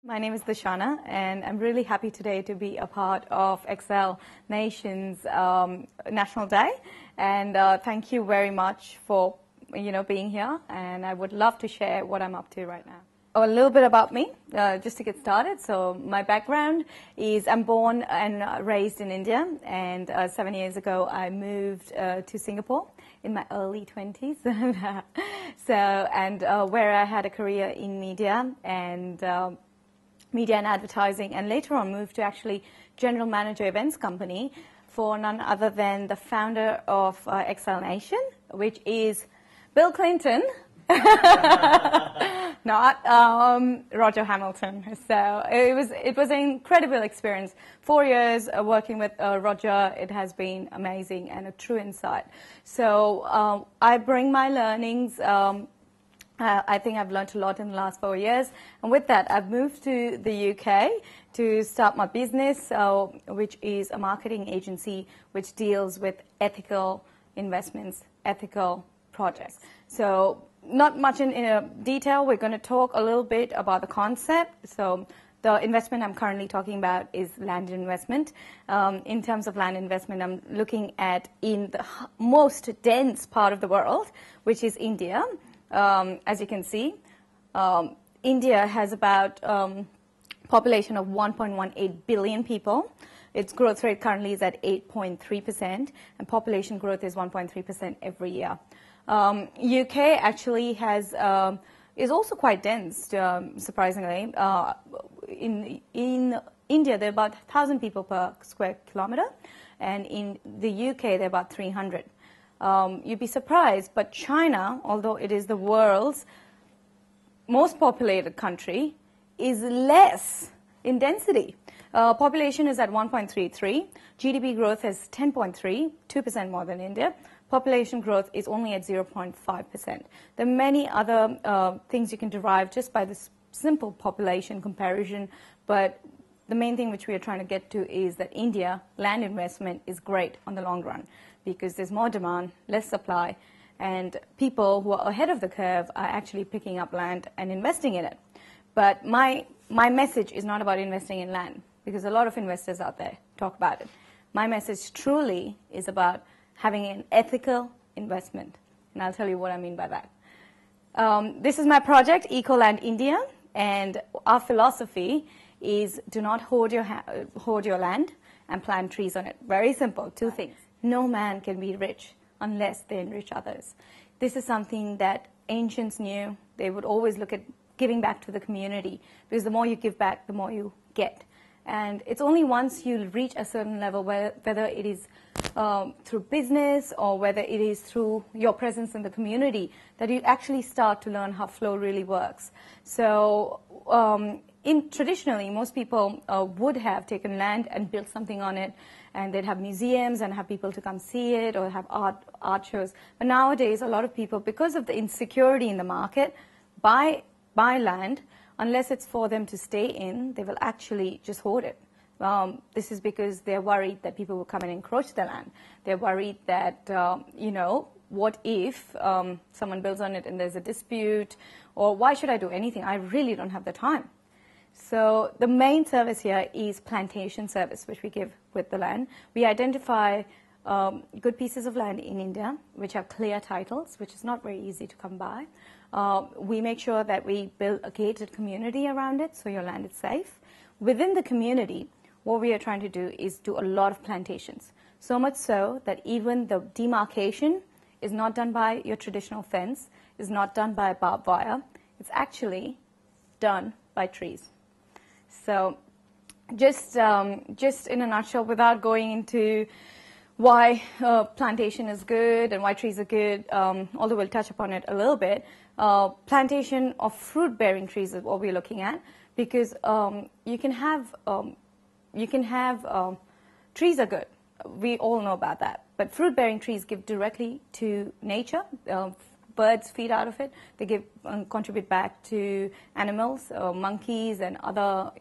My name is Darshana, and I'm really happy today to be a part of Excel Nation's National Day. And thank you very much for being here. And I would love to share what I'm up to right now. A little bit about me, just to get started. So my background is I'm born and raised in India, and 7 years ago I moved to Singapore in my early 20s. Where I had a career in media and advertising, and later on moved to actually general manager events company for none other than the founder of Excel Nation, which is Bill Clinton, not Roger Hamilton. So it was an incredible experience. 4 years working with Roger. It has been amazing and a true insight. So I bring my learnings. I think I've learned a lot in the last 4 years. And with that, I've moved to the UK to start my business, which is a marketing agency which deals with ethical investments, ethical projects. So not much in detail. We're going to talk a little bit about the concept. So the investment I'm currently talking about is land investment. In terms of land investment, I'm looking at in the most dense part of the world, which is India. As you can see, India has about population of 1.18 billion people. Its growth rate currently is at 8.3%, and population growth is 1.3% every year. UK actually is also quite dense, surprisingly. In India, there are about 1,000 people per square kilometer, and in the UK, there are about 300. You'd be surprised, but China, although it is the world's most populated country, is less in density. Population is at 1.33. GDP growth is 10.3, 2% more than India. Population growth is only at 0.5%. There are many other things you can derive just by this simple population comparison, but the main thing which we are trying to get to is that India land investment is great on the long run because there's more demand, less supply, and people who are ahead of the curve are actually picking up land and investing in it. But my message is not about investing in land because a lot of investors out there talk about it. My message truly is about having an ethical investment, and I'll tell you what I mean by that. This is my project, Ecoland India, and our philosophy is do not hoard your land and plant trees on it. Very simple, two things. No man can be rich unless they enrich others. This is something that ancients knew. They would always look at giving back to the community because the more you give back, the more you get. And it's only once you reach a certain level, whether it is through business or whether it is through your presence in the community, that you actually start to learn how flow really works. So traditionally, most people would have taken land and built something on it, and they'd have museums and have people to come see it or have art shows. But nowadays, a lot of people, because of the insecurity in the market, buy land. Unless it's for them to stay in, they will actually just hoard it. This is because they're worried that people will come and encroach their land. They're worried that, what if someone builds on it and there's a dispute? Or why should I do anything? I really don't have the time. So the main service here is plantation service, which we give with the land. We identify good pieces of land in India, which have clear titles, which is not very easy to come by. We make sure that we build a gated community around it, so your land is safe. Within the community, what we are trying to do is do a lot of plantations. So much so that even the demarcation is not done by your traditional fence, is not done by barbed wire. It's actually done by trees. So just in a nutshell, without going into why plantation is good and why trees are good, although we'll touch upon it a little bit, plantation of fruit-bearing trees is what we're looking at, because you can have trees are good. We all know about that. But fruit-bearing trees give directly to nature. Birds feed out of it. They give contribute back to animals, monkeys and other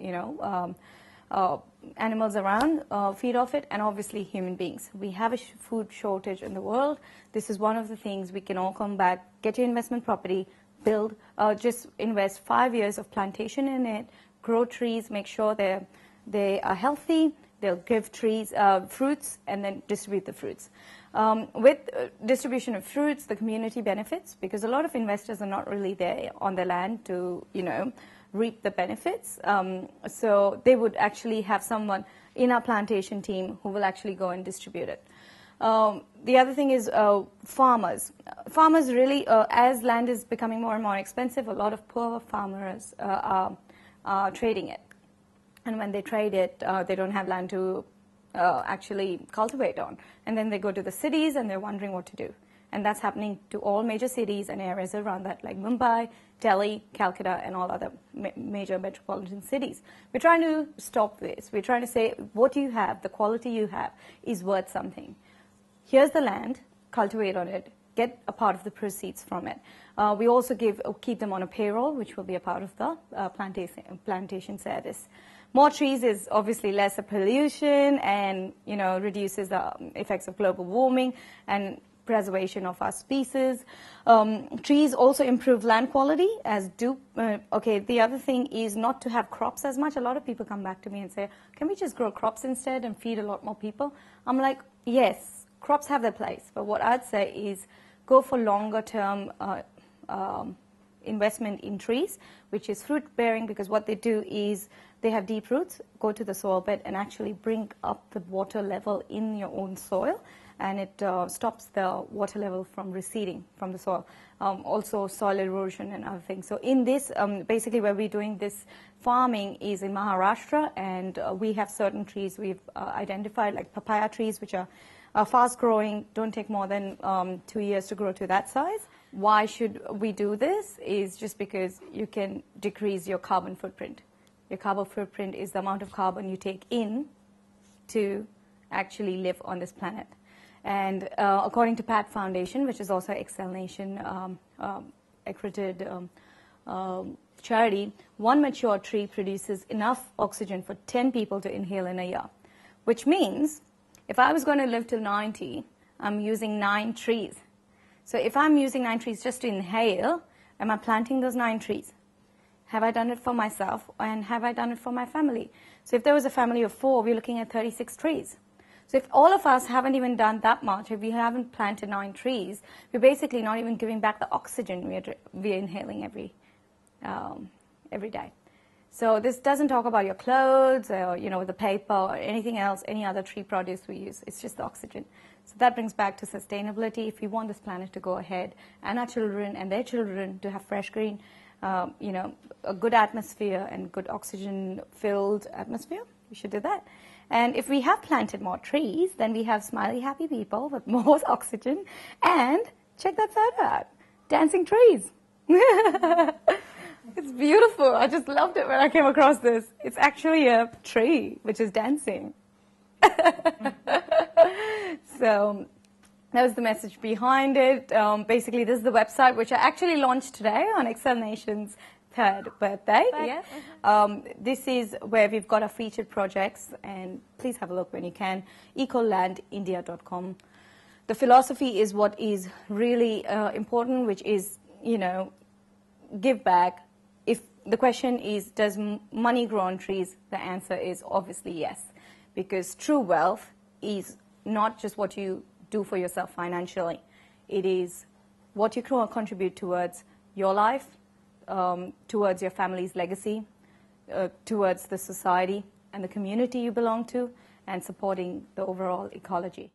animals around feed off it, and obviously human beings. We have a food shortage in the world. This is one of the things we can all combat. Get your investment property, build, just invest 5 years of plantation in it, grow trees, make sure they are healthy. They'll give trees fruits and then distribute the fruits. With distribution of fruits, the community benefits because a lot of investors are not really there on the land to, reap the benefits. So they would actually have someone in our plantation team who will actually go and distribute it. The other thing is farmers. Farmers really, as land is becoming more and more expensive, a lot of poor farmers are trading it. And when they trade it, they don't have land to actually cultivate on. And then they go to the cities and they're wondering what to do. And that's happening to all major cities and areas around that, like Mumbai, Delhi, Calcutta, and all other major metropolitan cities. We're trying to stop this. We're trying to say what you have, the quality you have, is worth something. Here's the land, cultivate on it, get a part of the proceeds from it. We also keep them on a payroll, which will be a part of the plantation service. More trees is obviously less pollution and, reduces the effects of global warming and preservation of our species. Trees also improve land quality, as do, the other thing is not to have crops as much. A lot of people come back to me and say, can we just grow crops instead and feed a lot more people? I'm like, yes, crops have their place. But what I'd say is go for longer term investment in trees, which is fruit bearing, because what they do is they have deep roots, go to the soil bed and actually bring up the water level in your own soil, and it stops the water level from receding from the soil. Also soil erosion and other things. So in this, basically where we're doing this farming is in Maharashtra, and we have certain trees we've identified, like papaya trees, which are fast growing, don't take more than 2 years to grow to that size. Why should we do this? Is just because you can decrease your carbon footprint. Your carbon footprint is the amount of carbon you take in to actually live on this planet. And according to PAT Foundation, which is also Excel Nation accredited charity, one mature tree produces enough oxygen for 10 people to inhale in a year, which means if I was going to live till 90, I'm using 9 trees. So if I'm using 9 trees just to inhale, am I planting those 9 trees? Have I done it for myself, and have I done it for my family? So if there was a family of 4, we're looking at 36 trees. So if all of us haven't even done that much, if we haven't planted 9 trees, we're basically not even giving back the oxygen we're inhaling every day. So this doesn't talk about your clothes or, the paper or anything else, any other tree produce we use. It's just the oxygen. So that brings back to sustainability. If we want this planet to go ahead, and our children and their children to have fresh green, a good atmosphere and good oxygen-filled atmosphere, we should do that. And if we have planted more trees, then we have smiley, happy people with more oxygen. And check that photo out, dancing trees. It's beautiful. I just loved it when I came across this. It's actually a tree which is dancing. So that was the message behind it. Basically, this is the website which I actually launched today on Excel Nation's 3rd birthday. Yes. This is where we've got our featured projects, and please have a look when you can. ecolandindia.com. The philosophy is what is really important, which is, give back. If the question is, does money grow on trees? The answer is obviously yes, because true wealth is not just what you do for yourself financially. It is what you can contribute towards your life, towards your family's legacy, towards the society and the community you belong to, and supporting the overall ecology.